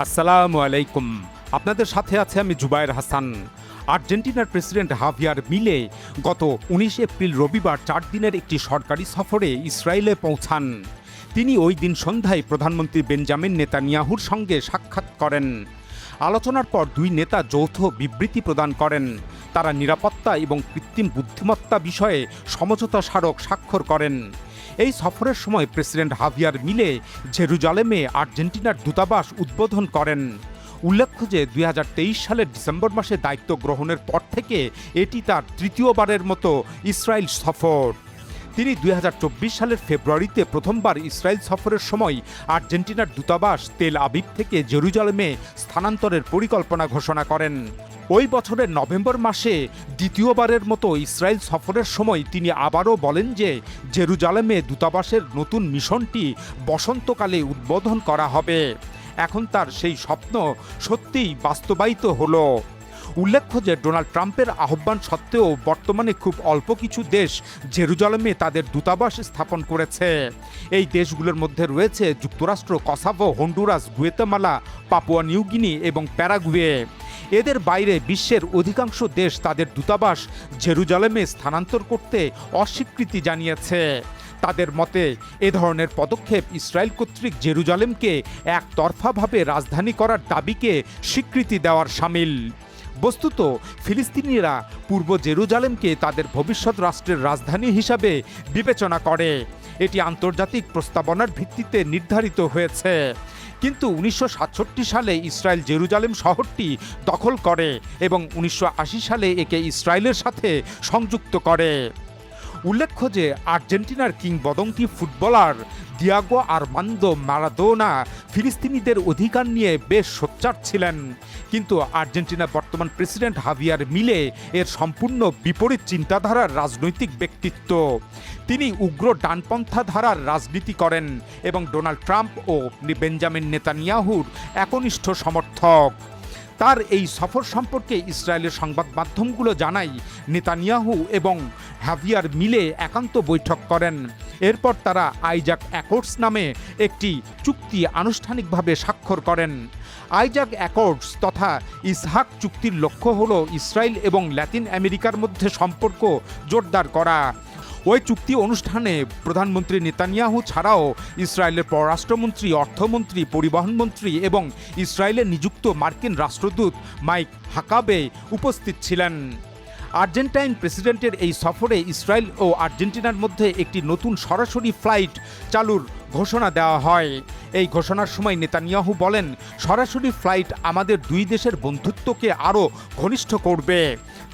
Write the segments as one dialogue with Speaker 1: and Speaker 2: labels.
Speaker 1: আসসালামু আলাইকুম। আপনাদের সাথে আছে আমি জুবায়ের হাসান। আর্জেন্টিনার প্রেসিডেন্ট হাভিয়ার মিলে গত ১৯ এপ্রিল রবিবার ৪ দিনের একটি সরকারি সফরে ইসরায়েলে পৌঁছান। তিনি ওই দিন সন্ধ্যায় প্রধানমন্ত্রী বেঞ্জামিন নেতানিয়াহুর সঙ্গে সাক্ষাৎ করেন। আলোচনার পর দুই নেতা যৌথ বিবৃতি প্রদান করেন। তারা নিরাপত্তা এবং কৃত্রিম বুদ্ধিমত্তা বিষয়ে সমঝোতা স্মারক স্বাক্ষর করেন। এই সফরের সময় প্রেসিডেন্ট হাভিয়ার মিলে জেরুজালেমে আর্জেন্টিনার দূতাবাস উদ্বোধন করেন। উল্লেখ্য যে ২০২৩ সালের ডিসেম্বর মাসে দায়িত্ব গ্রহণের পর থেকে এটি তার তৃতীয়বারের মতো ইসরায়েল সফর। তিনি ২০২৪ সালের ফেব্রুয়ারিতে প্রথমবার ইসরায়েল সফরের সময় আর্জেন্টিনার দূতাবাস তেল আবিব থেকে জেরুজালেমে স্থানান্তরের পরিকল্পনা ঘোষণা করেন। ওই বছরের নভেম্বর মাসে দ্বিতীয়বারের মতো ইসরায়েল সফরের সময় তিনি আবারও বলেন যে জেরুজালেমে দূতাবাসের নতুন মিশনটি বসন্তকালে উদ্বোধন করা হবে। এখন তার সেই স্বপ্ন সত্যিই বাস্তবায়িত হলো। উল্লেখ্য যে ডোনাল্ড ট্রাম্পের আহ্বান সত্ত্বেও বর্তমানে খুব অল্প কিছু দেশ জেরুজালেমে তাদের দূতাবাস স্থাপন করেছে। এই দেশগুলোর মধ্যে রয়েছে যুক্তরাষ্ট্র, কসাভো, হন্ডুরাস, গুয়েতেমালা, পাপুয়া নিউগিনি এবং প্যারাগুয়ে। এদের বাইরে বিশ্বের অধিকাংশ দেশ তাদের দূতাবাস জেরুজালেমে স্থানান্তর করতে অস্বীকৃতি জানিয়েছে। তাদের মতে এ ধরনের পদক্ষেপ ইসরায়েল কর্তৃক জেরুজালেমকে একতরফাভাবে রাজধানী করার দাবিকে স্বীকৃতি দেওয়ার শামিল। বস্তুত ফিলিস্তিনিরা পূর্ব জেরুজালেমকে তাদের ভবিষ্যৎ রাষ্ট্রের রাজধানী হিসাবে বিবেচনা করে। এটি আন্তর্জাতিক প্রস্তাবনার ভিত্তিতে নির্ধারিত হয়েছে। কিন্তু ১৯৬৭ সালে ইসরায়েল জেরুজালেম শহরটি দখল করে এবং ১৯৮০ সালে একে ইসরায়েলের সাথে সংযুক্ত করে। উল্লেখ্য যে আর্জেন্টিনার কিংবদন্তি ফুটবলার দিয়াগো আর্মান্দো মারাদোনা ফিলিস্তিনিদের অধিকার নিয়ে বেশ সোচ্চার ছিলেন। কিন্তু আর্জেন্টিনার বর্তমান প্রেসিডেন্ট হাভিয়ার মিলে এর সম্পূর্ণ বিপরীত চিন্তাধারার রাজনৈতিক ব্যক্তিত্ব। তিনি উগ্র ডানপন্থা ধারার রাজনীতি করেন এবং ডোনাল্ড ট্রাম্প ও বেঞ্জামিন নেতানিয়াহুর একনিষ্ঠ সমর্থক। তার এই সফর সম্পর্কে ইসরায়েলের সংবাদ মাধ্যমগুলো জানায় নেতানিয়াহু এবং হাভিয়ার মিলে একান্ত বৈঠক করেন। এরপর তারা আইজাক অ্যাকর্ডস নামে একটি চুক্তি আনুষ্ঠানিকভাবে স্বাক্ষর করেন। আইজাক অ্যাকর্ডস তথা ইসহাক চুক্তির লক্ষ্য হল ইসরায়েল এবং ল্যাতিন আমেরিকার মধ্যে সম্পর্ক জোরদার করা। ওই চুক্তি অনুষ্ঠানে প্রধানমন্ত্রী নেতানিয়াহু ছাড়াও ইসরায়েলের পররাষ্ট্রমন্ত্রী, অর্থমন্ত্রী, পরিবহনমন্ত্রী এবং ইসরায়েলে নিযুক্ত মার্কিন রাষ্ট্রদূত মাইক হাকাবে উপস্থিত ছিলেন। আর্জেন্টাইন প্রেসিডেন্টের এই সফরে ইসরায়েল ও আর্জেন্টিনার মধ্যে একটি নতুন সরাসরি ফ্লাইট চালুর ঘোষণা দেওয়া হয়। এই ঘোষণার সময় নেতানিয়াহু বলেন, সরাসরি ফ্লাইট আমাদের দুই দেশের বন্ধুত্বকে আরও ঘনিষ্ঠ করবে।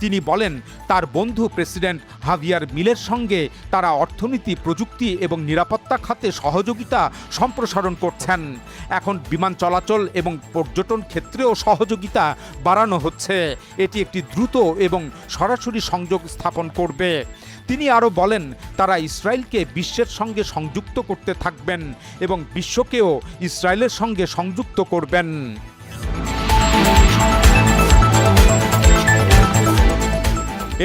Speaker 1: তিনি বলেন, তার বন্ধু প্রেসিডেন্ট হাভিয়ার মিলের সঙ্গে তারা অর্থনীতি, প্রযুক্তি এবং নিরাপত্তা খাতে সহযোগিতা সম্প্রসারণ করছেন। এখন বিমান চলাচল এবং পর্যটন ক্ষেত্রেও সহযোগিতা বাড়ানো হচ্ছে। এটি একটি দ্রুত এবং সরাসরি সংযোগ স্থাপন করবে। তিনি আরও বলেন, তারা ইসরায়েলকে বিশ্বের সঙ্গে সংযুক্ত করতে থাকবেন এবং বিশ্বকেও ইসরায়েলের সঙ্গে সংযুক্ত করবেন।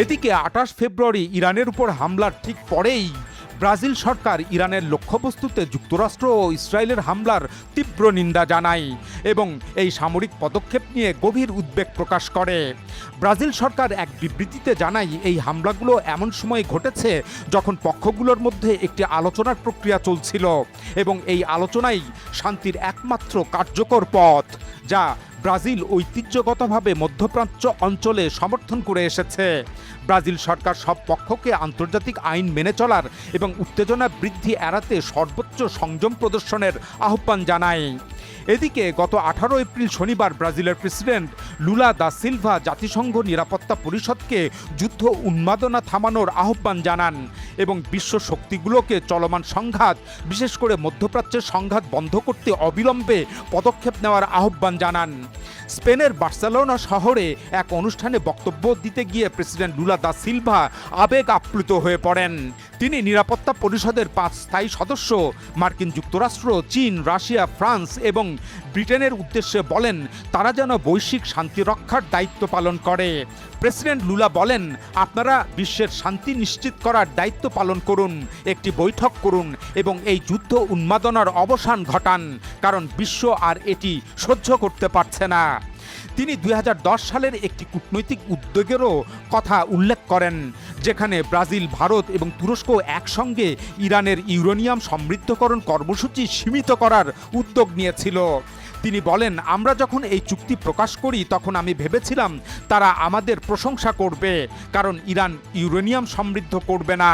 Speaker 1: এদিকে ২৮ ফেব্রুয়ারি ইরানের উপর হামলার ঠিক পরেই ব্রাজিল সরকার ইরানের লক্ষ্যবস্তুতে যুক্তরাষ্ট্র ও ইসরায়েলের হামলার তীব্র নিন্দা জানায় এবং এই সামরিক পদক্ষেপ নিয়ে গভীর উদ্বেগ প্রকাশ করে। ব্রাজিল সরকার এক বিবৃতিতে জানায়, এই হামলাগুলো এমন সময় ঘটেছে যখন পক্ষগুলোর মধ্যে একটি আলোচনার প্রক্রিয়া চলছিল এবং এই আলোচনাই শান্তির একমাত্র কার্যকর পথ, যা ব্রাজিল ঐতিহ্যগতভাবে মধ্যপ্রাচ্য অঞ্চলে সমর্থন করে এসেছে। ব্রাজিল সরকার সব পক্ষকে আন্তর্জাতিক আইন মেনে চলার এবং উত্তেজনা বৃদ্ধি এড়াতে সর্বোচ্চ সংযম প্রদর্শনের আহ্বান জানায়। এদিকে গত ১৮ এপ্রিল শনিবার ব্রাজিলের প্রেসিডেন্ট লুলা দা সিলভা জাতিসংঘ নিরাপত্তা পরিষদকে যুদ্ধ উন্মাদনা থামানোর আহ্বান জানান এবং বিশ্ব শক্তিগুলোকে চলমান সংঘাত, বিশেষ করে মধ্যপ্রাচ্যের সংঘাত বন্ধ করতে অবিলম্বে পদক্ষেপ নেওয়ার আহ্বান জানান। স্পেনের বার্সেলোনা শহরে এক অনুষ্ঠানে বক্তব্য দিতে গিয়ে প্রেসিডেন্ট লুলা দা সিলভা আবেগ আপ্লুত হয়ে পড়েন। তিনি নিরাপত্তা পরিষদের 5 স্থায়ী সদস্য মার্কিন যুক্তরাষ্ট্র, চীন, রাশিয়া, ফ্রান্স এবং ব্রিটেনের উদ্দেশ্যে বলেন তারা যেন বৈশ্বিক শান্তি রক্ষার দায়িত্ব পালন করে। প্রেসিডেন্ট লুলা বলেন, আপনারা বিশ্বের শান্তি নিশ্চিত করার দায়িত্ব পালন করুন, একটি বৈঠক করুন এবং এই যুদ্ধ উন্মাদনার অবসান ঘটান, কারণ বিশ্ব আর এটি সহ্য করতে পারছে না। তিনি 2010 সালের একটি কূটনৈতিক উদ্যোগেরও কথা উল্লেখ করেন, যেখানে ব্রাজিল, ভারত এবং তুরস্ক একসঙ্গে ইরানের ইউরেনিয়াম সমৃদ্ধকরণ কর্মসূচি সীমিত করার উদ্যোগ নিয়েছিল। তিনি বলেন, আমরা যখন এই চুক্তি প্রকাশ করি তখন আমি ভেবেছিলাম তারা আমাদের প্রশংসা করবে, কারণ ইরান ইউরেনিয়াম সমৃদ্ধ করবে না।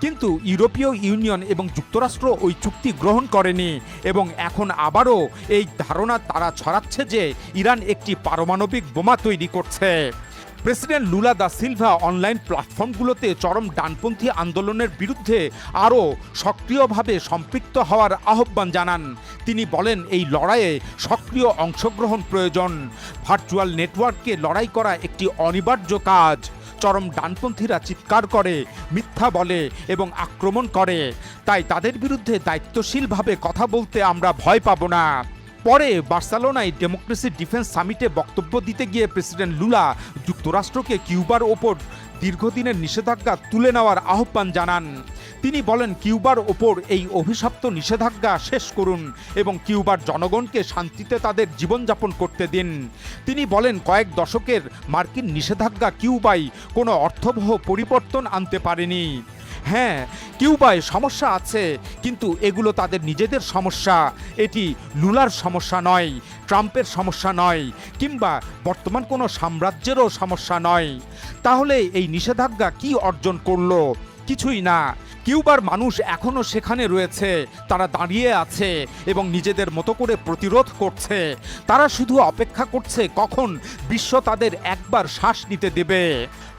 Speaker 1: কিন্তু ইউরোপীয় ইউনিয়ন এবং যুক্তরাষ্ট্র ওই চুক্তি গ্রহণ করেনি এবং এখন আবারও এই ধারণা তারা ছড়াচ্ছে যে ইরান একটি পারমাণবিক বোমা তৈরি করছে। President Lula da Silva online প্ল্যাটফর্মগুলোতে চরম ডানপন্থী আন্দোলনের বিরুদ্ধে আরও সক্রিয়ভাবে সম্পৃক্ত হওয়ার আহ্বান জানান। তিনি বলেন, এই লড়াইয়ে সক্রিয় অংশগ্রহণ প্রয়োজন। ভার্চুয়াল নেটওয়ার্ককে লড়াই করা একটি অনিবার্য কাজ। চরম ডানপন্থীরা চিৎকার করে, মিথ্যা বলে এবং আক্রমণ করে, তাই তাদের বিরুদ্ধে দায়িত্বশীলভাবে কথা বলতে আমরা ভয় পাব না। পরে বার্সেলোনায় ডেমোক্রেসি ডিফেন্স সামিটে বক্তব্য দিতে গিয়ে প্রেসিডেন্ট লুলা যুক্তরাষ্ট্রকে কিউবার ওপর দীর্ঘদিনের নিষেধাজ্ঞা তুলে নেওয়ার আহ্বান জানান। তিনি বলেন, কিউবার ওপর এই অভিশপ্ত নিষেধাজ্ঞা শেষ করুন এবং কিউবার জনগণকে শান্তিতে তাদের জীবনযাপন করতে দিন। তিনি বলেন, কয়েক দশকের মার্কিন নিষেধাজ্ঞা কিউবায় কোনো অর্থবহ পরিবর্তন আনতে পারেনি। হ্যাঁ, কিউবায় সমস্যা আছে, কিন্তু এগুলো তাদের নিজেদের সমস্যা। এটি লুলার সমস্যা নয়, ট্রাম্পের সমস্যা নয়, কিংবা বর্তমান কোনো সাম্রাজ্যেরও সমস্যা নয়। তাহলে এই নিষেধাজ্ঞা কি অর্জন করলো? কিছুই না। কিউবার মানুষ এখনও সেখানে রয়েছে, তারা দাঁড়িয়ে আছে এবং নিজেদের মতো করে প্রতিরোধ করছে। তারা শুধু অপেক্ষা করছে কখন বিশ্ব তাদের একবার শ্বাস নিতে দেবে।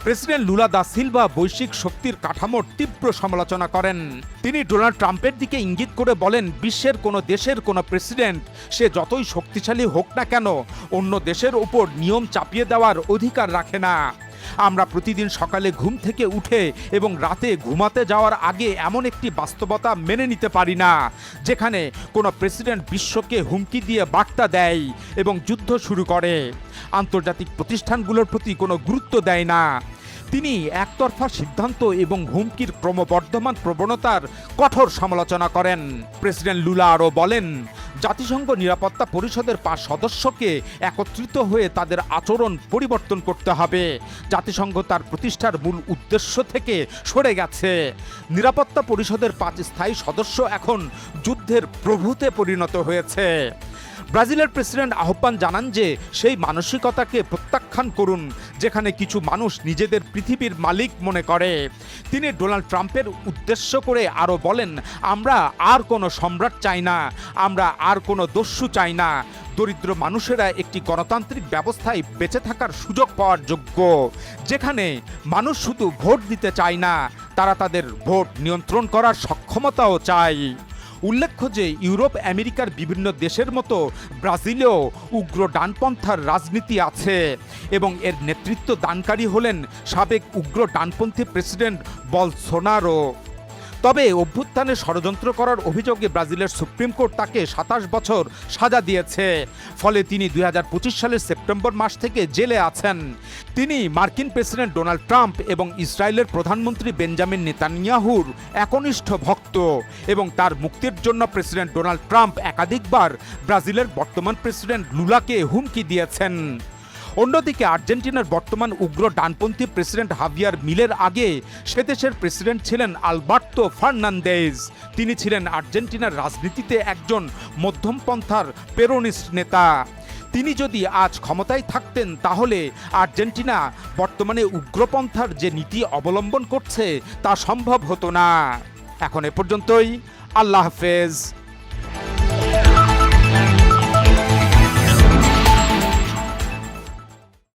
Speaker 1: প্রেসিডেন্ট লুলা দা সিলভা বৈশ্বিক শক্তির কাঠামোর তীব্র সমালোচনা করেন। তিনি ডোনাল্ড ট্রাম্পের দিকে ইঙ্গিত করে বলেন, বিশ্বের কোনো দেশের কোনো প্রেসিডেন্ট, সে যতই শক্তিশালী হোক না কেন, অন্য দেশের উপর নিয়ম চাপিয়ে দেওয়ার অধিকার রাখে না। আমরা প্রতিদিন সকালে ঘুম থেকে উঠে এবং রাতে ঘুমাতে যাওয়ার আগে এমন একটি বাস্তবতা মেনে নিতে পারি না, যেখানে কোনো প্রেসিডেন্ট বিশ্বকে হুমকি দিয়ে বার্তা দেয় এবং যুদ্ধ শুরু করে, আন্তর্জাতিক প্রতিষ্ঠানগুলোর প্রতি কোনো গুরুত্ব দেয় না। তিনি একতরফা সিদ্ধান্ত এবং হুমকির ক্রমবর্ধমান প্রবণতার কঠোর সমালোচনা করেন। প্রেসিডেন্ট লুলা আরও বলেন, জাতিসংঘ নিরাপত্তা পরিষদের 5 সদস্যকে একত্রিত হয়ে তাদের আচরণ পরিবর্তন করতে হবে। জাতিসংঘ তার প্রতিষ্ঠার মূল উদ্দেশ্য থেকে সরে গেছে। নিরাপত্তা পরিষদের 5 স্থায়ী সদস্য এখন যুদ্ধের প্রভুতে পরিণত হয়েছে। ব্রাজিলের প্রেসিডেন্ট আহ্বান জানান যে সেই মানসিকতাকে প্রত্যাখ্যান করুন যেখানে কিছু মানুষ নিজেদের পৃথিবীর মালিক মনে করে। তিনি ডোনাল্ড ট্রাম্পের উদ্দেশ্য করে আরও বলেন, আমরা আর কোনো সম্রাট চাই না, আমরা আর কোনো দস্যু চাই না। দরিদ্র মানুষেরা একটি গণতান্ত্রিক ব্যবস্থায় বেঁচে থাকার সুযোগ পাওয়ার যোগ্য, যেখানে মানুষ শুধু ভোট দিতে চায় না, তারা তাদের ভোট নিয়ন্ত্রণ করার সক্ষমতাও চায়। উল্লেখ্য যে ইউরোপ আমেরিকার বিভিন্ন দেশের মতো ব্রাজিলেও উগ্র ডানপন্থার রাজনীতি আছে এবং এর নেতৃত্ব দানকারী হলেন সাবেক উগ্র ডানপন্থী প্রেসিডেন্ট বলসোনারো। তবে অভ্যুত্থানে ষড়যন্ত্র করার অভিযোগে ব্রাজিলের সুপ্রিম কোর্ট তাকে 27 বছর সাজা দিয়েছে। ফলে তিনি 2025 সালের সেপ্টেম্বর মাস থেকে জেলে আছেন। তিনি মার্কিন প্রেসিডেন্ট ডোনাল্ড ট্রাম্প এবং ইসরায়েলের প্রধানমন্ত্রী বেঞ্জামিন নেতানিয়াহুর একনিষ্ঠ ভক্ত এবং তার মুক্তির জন্য প্রেসিডেন্ট ডোনাল্ড ট্রাম্প একাধিকবার ব্রাজিলের বর্তমান প্রেসিডেন্ট লুলাকে হুমকি দিয়েছেন। অন্যদিকে আর্জেন্টিনার বর্তমান উগ্র ডানপন্থী প্রেসিডেন্ট হাভিয়ার মিলের আগে সে দেশের প্রেসিডেন্ট ছিলেন আলবার্তো ফার্নান্দেজ। তিনি ছিলেন আর্জেন্টিনার রাজনীতিতে একজন মধ্যমপন্থার পেরোনিস্ট নেতা। তিনি যদি আজ ক্ষমতায় থাকতেন তাহলে আর্জেন্টিনা বর্তমানে উগ্রপন্থার যে নীতি অবলম্বন করছে তা সম্ভব হতো না। এখন এ পর্যন্তই। আল্লাহ হাফেজ।